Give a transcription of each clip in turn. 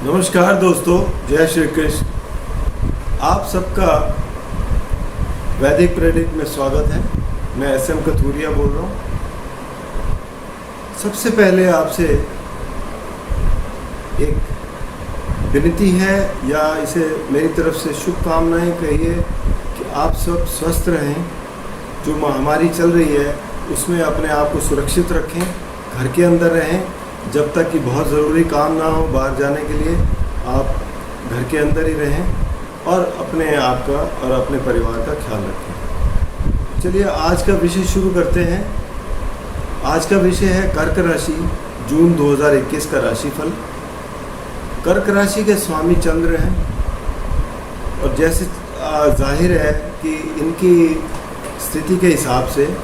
नमस्कार दोस्तों, जय श्री कृष्ण। आप सबका वैदिक प्रेडिक्ट में स्वागत है। मैं SM कथूरिया बोल रहा हूँ। सबसे पहले आपसे एक विनती है, या इसे मेरी तरफ से शुभकामनाएं कहिए कि आप सब स्वस्थ रहें। जो महामारी चल रही है उसमें अपने आप को सुरक्षित रखें, घर के अंदर रहें जब तक कि बहुत ज़रूरी काम ना हो। बाहर जाने के लिए आप घर के अंदर ही रहें और अपने आप का और अपने परिवार का ख्याल रखें। चलिए आज का विषय शुरू करते हैं। आज का विषय है कर्क राशि, जून 2021 का राशिफल। कर्क राशि के स्वामी चंद्र हैं और जैसे जाहिर है कि इनकी स्थिति के हिसाब से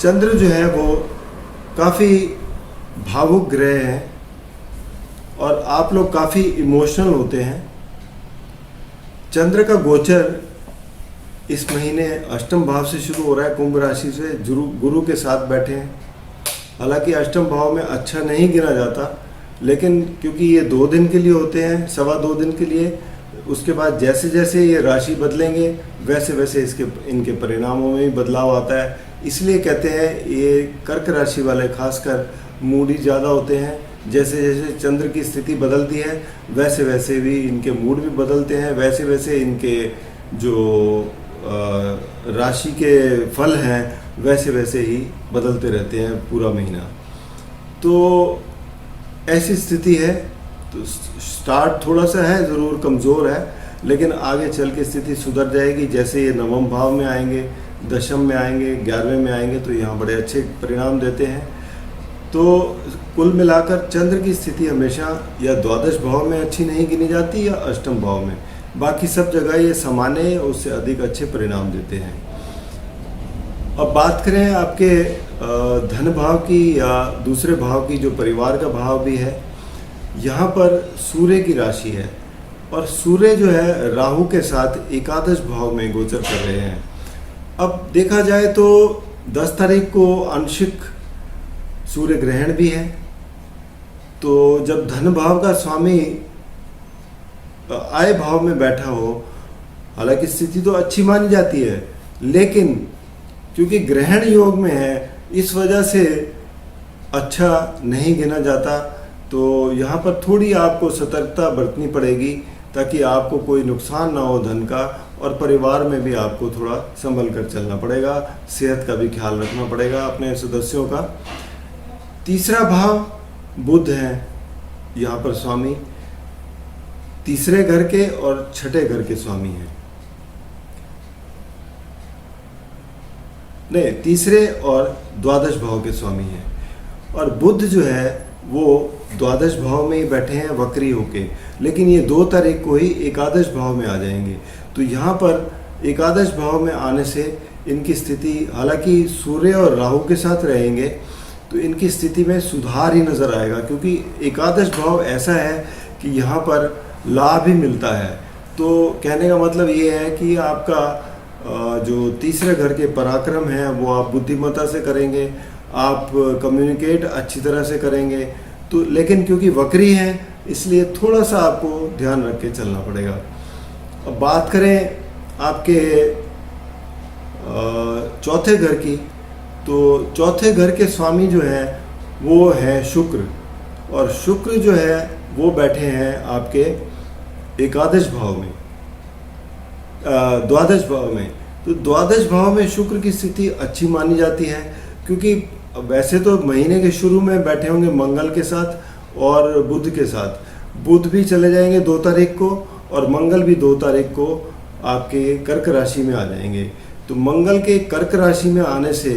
चंद्र जो है वो काफ़ी भावुक ग्रह हैं और आप लोग काफ़ी इमोशनल होते हैं। चंद्र का गोचर इस महीने अष्टम भाव से शुरू हो रहा है, कुंभ राशि से गुरु के साथ बैठे हैं। हालांकि अष्टम भाव में अच्छा नहीं गिना जाता, लेकिन क्योंकि ये 2 दिन के लिए होते हैं, सवा 2 दिन के लिए, उसके बाद जैसे जैसे ये राशि बदलेंगे वैसे वैसे इनके परिणामों में भी बदलाव आता है। इसलिए कहते हैं ये कर्क राशि वाले खासकर मूडी ज़्यादा होते हैं। जैसे जैसे चंद्र की स्थिति बदलती है वैसे वैसे भी इनके मूड भी बदलते हैं, वैसे वैसे इनके जो राशि के फल हैं वैसे वैसे ही बदलते रहते हैं पूरा महीना। तो ऐसी स्थिति है। तो स्टार्ट थोड़ा सा है, ज़रूर कमज़ोर है, लेकिन आगे चल के स्थिति सुधर जाएगी। जैसे ये नवम भाव में आएंगे, दशम में आएंगे, 11वें में आएंगे तो यहाँ बड़े अच्छे परिणाम देते हैं। तो कुल मिलाकर चंद्र की स्थिति हमेशा या द्वादश भाव में अच्छी नहीं गिनी जाती या अष्टम भाव में, बाकी सब जगह ये सामान्य उससे अधिक अच्छे परिणाम देते हैं। अब बात करें आपके धन भाव की या दूसरे भाव की, जो परिवार का भाव भी है, यहाँ पर सूर्य की राशि है और सूर्य जो है राहु के साथ एकादश भाव में गोचर कर रहे हैं। अब देखा जाए तो 10 तारीख को आंशिक सूर्य ग्रहण भी है। तो जब धन भाव का स्वामी आय भाव में बैठा हो, हालांकि स्थिति तो अच्छी मानी जाती है, लेकिन क्योंकि ग्रहण योग में है इस वजह से अच्छा नहीं गिना जाता। तो यहाँ पर थोड़ी आपको सतर्कता बरतनी पड़ेगी ताकि आपको कोई नुकसान ना हो धन का, और परिवार में भी आपको थोड़ा संभल कर चलना पड़ेगा। सेहत का भी ख्याल रखना पड़ेगा अपने सदस्यों का। तीसरा भाव बुध है यहाँ पर स्वामी, तीसरे घर के और छठे घर के स्वामी हैं। नहीं, तीसरे और द्वादश भाव के स्वामी हैं। और बुध जो है वो द्वादश भाव में ही बैठे हैं वक्री होके, लेकिन ये 2 तारीख को ही एकादश भाव में आ जाएंगे। तो यहाँ पर एकादश भाव में आने से इनकी स्थिति, हालांकि सूर्य और राहु के साथ रहेंगे तो इनकी स्थिति में सुधार ही नज़र आएगा, क्योंकि एकादश भाव ऐसा है कि यहाँ पर लाभ ही मिलता है। तो कहने का मतलब ये है कि आपका जो तीसरे घर के पराक्रम है वो आप बुद्धिमत्ता से करेंगे, आप कम्युनिकेट अच्छी तरह से करेंगे। तो लेकिन क्योंकि वक्री हैं इसलिए थोड़ा सा आपको ध्यान रख के चलना पड़ेगा। अब बात करें आपके चौथे घर की, तो चौथे घर के स्वामी जो है वो है शुक्र, और शुक्र जो है वो बैठे हैं आपके एकादश भाव में, द्वादश भाव में। तो द्वादश भाव में शुक्र की स्थिति अच्छी मानी जाती है, क्योंकि वैसे तो महीने के शुरू में बैठे होंगे मंगल के साथ और बुध के साथ। बुध भी चले जाएंगे 2 तारीख को और मंगल भी 2 तारीख को आपके कर्क राशि में आ जाएंगे। तो मंगल के कर्क राशि में आने से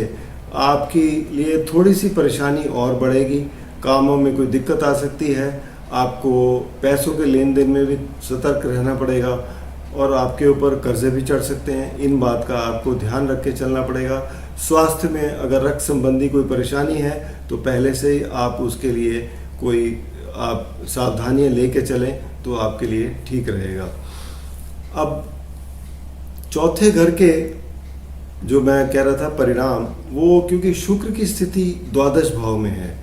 आपके लिए थोड़ी सी परेशानी और बढ़ेगी, कामों में कोई दिक्कत आ सकती है, आपको पैसों के लेन देन में भी सतर्क रहना पड़ेगा और आपके ऊपर कर्जे भी चढ़ सकते हैं। इन बात का आपको ध्यान रख के चलना पड़ेगा। स्वास्थ्य में अगर रक्त संबंधी कोई परेशानी है तो पहले से ही आप उसके लिए कोई आप सावधानियां लेके चलें तो आपके लिए ठीक रहेगा। अब चौथे घर के जो मैं कह रहा था परिणाम, वो क्योंकि शुक्र की स्थिति द्वादश भाव में है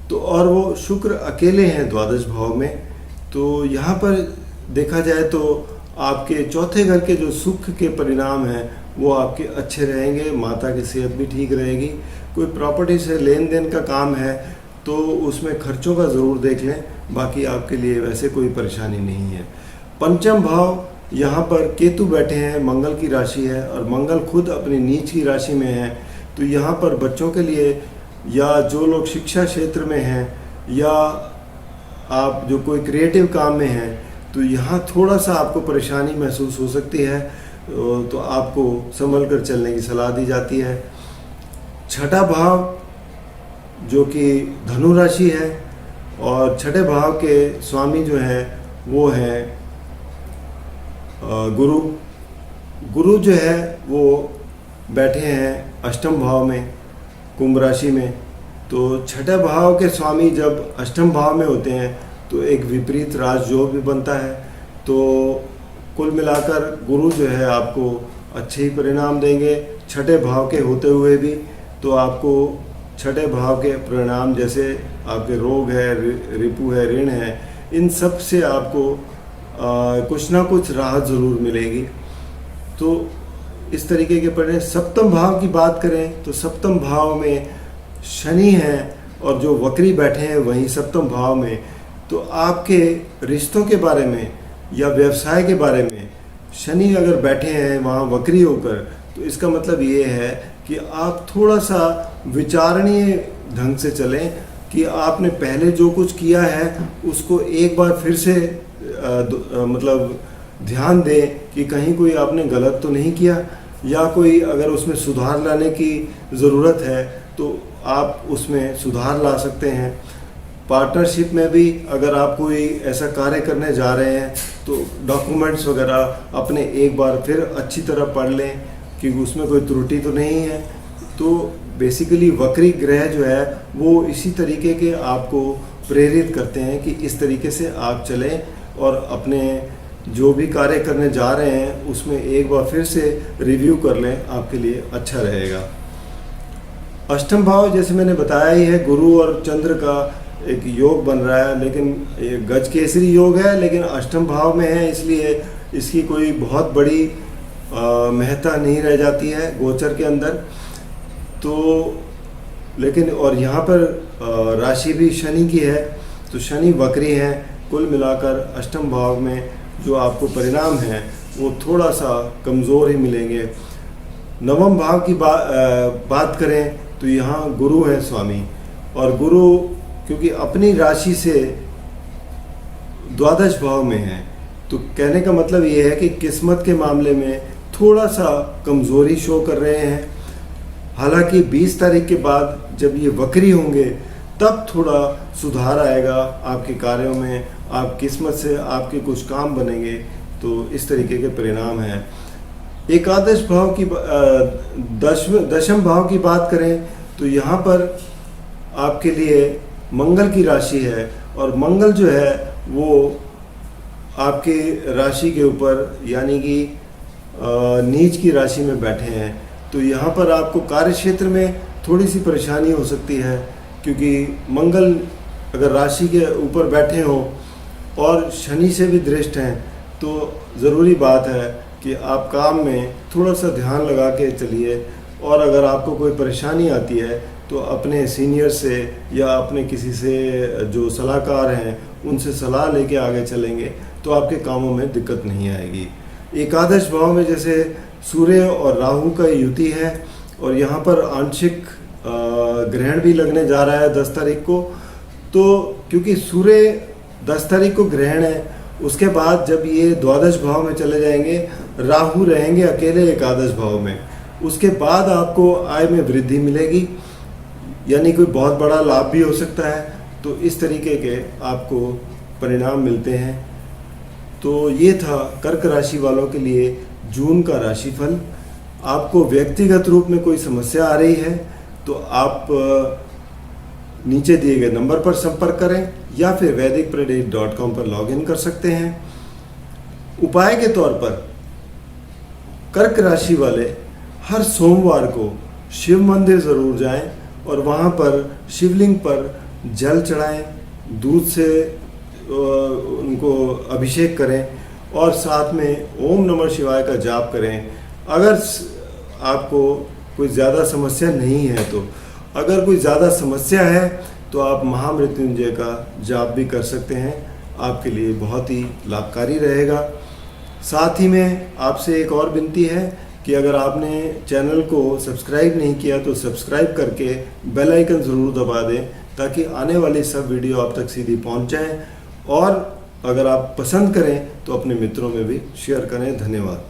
तो और वो शुक्र अकेले हैं द्वादश भाव में। तो यहाँ पर देखा जाए तो आपके चौथे घर के जो सुख के परिणाम हैं वो आपके अच्छे रहेंगे, माता की सेहत भी ठीक रहेगी। कोई प्रॉपर्टी से लेन देन का काम है तो उसमें खर्चों का ज़रूर देख लें, बाकी आपके लिए वैसे कोई परेशानी नहीं है। पंचम भाव, यहाँ पर केतु बैठे हैं, मंगल की राशि है और मंगल खुद अपनी नीच की राशि में है। तो यहाँ पर बच्चों के लिए या जो लोग शिक्षा क्षेत्र में हैं या आप जो कोई क्रिएटिव काम में हैं, तो यहाँ थोड़ा सा आपको परेशानी महसूस हो सकती है, तो आपको संभल कर चलने की सलाह दी जाती है। छठा भाव जो कि धनु राशि है और छठे भाव के स्वामी जो हैं वो हैं गुरु। गुरु जो है वो बैठे हैं अष्टम भाव में, कुंभ राशि में। तो छठे भाव के स्वामी जब अष्टम भाव में होते हैं तो एक विपरीत राजयोग भी बनता है। तो कुल मिलाकर गुरु जो है आपको अच्छे ही परिणाम देंगे छठे भाव के होते हुए भी। तो आपको छठे भाव के परिणाम जैसे आपके रोग है, रिपु है, ऋण है, इन सब से आपको कुछ ना कुछ राहत ज़रूर मिलेगी। तो इस तरीके के परिणाम। सप्तम भाव की बात करें तो सप्तम भाव में शनि है और जो वक्री बैठे हैं वहीं सप्तम भाव में। तो आपके रिश्तों के बारे में या व्यवसाय के बारे में शनि अगर बैठे हैं वहाँ वक्री होकर, तो इसका मतलब ये है कि आप थोड़ा सा विचारणीय ढंग से चलें कि आपने पहले जो कुछ किया है उसको एक बार फिर से मतलब ध्यान दें कि कहीं कोई आपने गलत तो नहीं किया, या कोई अगर उसमें सुधार लाने की ज़रूरत है तो आप उसमें सुधार ला सकते हैं। पार्टनरशिप में भी अगर आप कोई ऐसा कार्य करने जा रहे हैं तो डॉक्यूमेंट्स वगैरह अपने एक बार फिर अच्छी तरह पढ़ लें कि उसमें कोई त्रुटि तो नहीं है। तो बेसिकली वक्री ग्रह जो है वो इसी तरीके के आपको प्रेरित करते हैं कि इस तरीके से आप चलें और अपने जो भी कार्य करने जा रहे हैं उसमें एक बार फिर से रिव्यू कर लें, आपके लिए अच्छा रहेगा। अष्टम भाव जैसे मैंने बताया ही है, गुरु और चंद्र का एक योग बन रहा है, लेकिन ये गज केसरी योग है लेकिन अष्टम भाव में है, इसलिए इसकी कोई बहुत बड़ी महत्ता नहीं रह जाती है गोचर के अंदर। तो लेकिन और यहाँ पर राशि भी शनि की है, तो शनि वक्री हैं। कुल मिलाकर अष्टम भाव में जो आपको परिणाम हैं वो थोड़ा सा कमज़ोर ही मिलेंगे। नवम भाव की बात करें तो यहाँ गुरु है स्वामी, और गुरु क्योंकि अपनी राशि से द्वादश भाव में है, तो कहने का मतलब ये है कि किस्मत के मामले में थोड़ा सा कमज़ोरी शो कर रहे हैं। हालांकि 20 तारीख के बाद जब ये वक्री होंगे तब थोड़ा सुधार आएगा आपके कार्यों में, आप किस्मत से आपके कुछ काम बनेंगे। तो इस तरीके के परिणाम हैं। एकादश भाव की दशम भाव की बात करें तो यहाँ पर आपके लिए मंगल की राशि है, और मंगल जो है वो आपके राशि के ऊपर यानी कि नीच की राशि में बैठे हैं। तो यहाँ पर आपको कार्य क्षेत्र में थोड़ी सी परेशानी हो सकती है, क्योंकि मंगल अगर राशि के ऊपर बैठे हों और शनि से भी दृष्ट हैं, तो ज़रूरी बात है कि आप काम में थोड़ा सा ध्यान लगा के चलिए। और अगर आपको कोई परेशानी आती है तो अपने सीनियर से या अपने किसी से जो सलाहकार हैं उनसे सलाह लेके आगे चलेंगे तो आपके कामों में दिक्कत नहीं आएगी। एकादश भाव में जैसे सूर्य और राहु का युति है, और यहाँ पर आंशिक ग्रहण भी लगने जा रहा है 10 तारीख को। तो क्योंकि सूर्य 10 तारीख को ग्रहण है, उसके बाद जब ये द्वादश भाव में चले जाएंगे, राहु रहेंगे अकेले एकादश भाव में, उसके बाद आपको आय में वृद्धि मिलेगी, यानी कोई बहुत बड़ा लाभ भी हो सकता है। तो इस तरीके के आपको परिणाम मिलते हैं। तो ये था कर्क राशि वालों के लिए जून का राशिफल। आपको व्यक्तिगत रूप में कोई समस्या आ रही है तो आप नीचे दिए गए नंबर पर संपर्क करें या फिर vedicpredict.com पर लॉगिन कर सकते हैं। उपाय के तौर पर कर्क राशि वाले हर सोमवार को शिव मंदिर ज़रूर जाएं और वहाँ पर शिवलिंग पर जल चढ़ाएं, दूध से उनको अभिषेक करें और साथ में ओम नमः शिवाय का जाप करें। अगर आपको कोई ज़्यादा समस्या नहीं है तो, अगर कोई ज़्यादा समस्या है तो आप महामृत्युंजय का जाप भी कर सकते हैं, आपके लिए बहुत ही लाभकारी रहेगा। साथ ही में आपसे एक और विनती है कि अगर आपने चैनल को सब्सक्राइब नहीं किया तो सब्सक्राइब करके बेल आइकन ज़रूर दबा दें, ताकि आने वाली सब वीडियो आप तक सीधी पहुंच जाएं। और अगर आप पसंद करें तो अपने मित्रों में भी शेयर करें। धन्यवाद।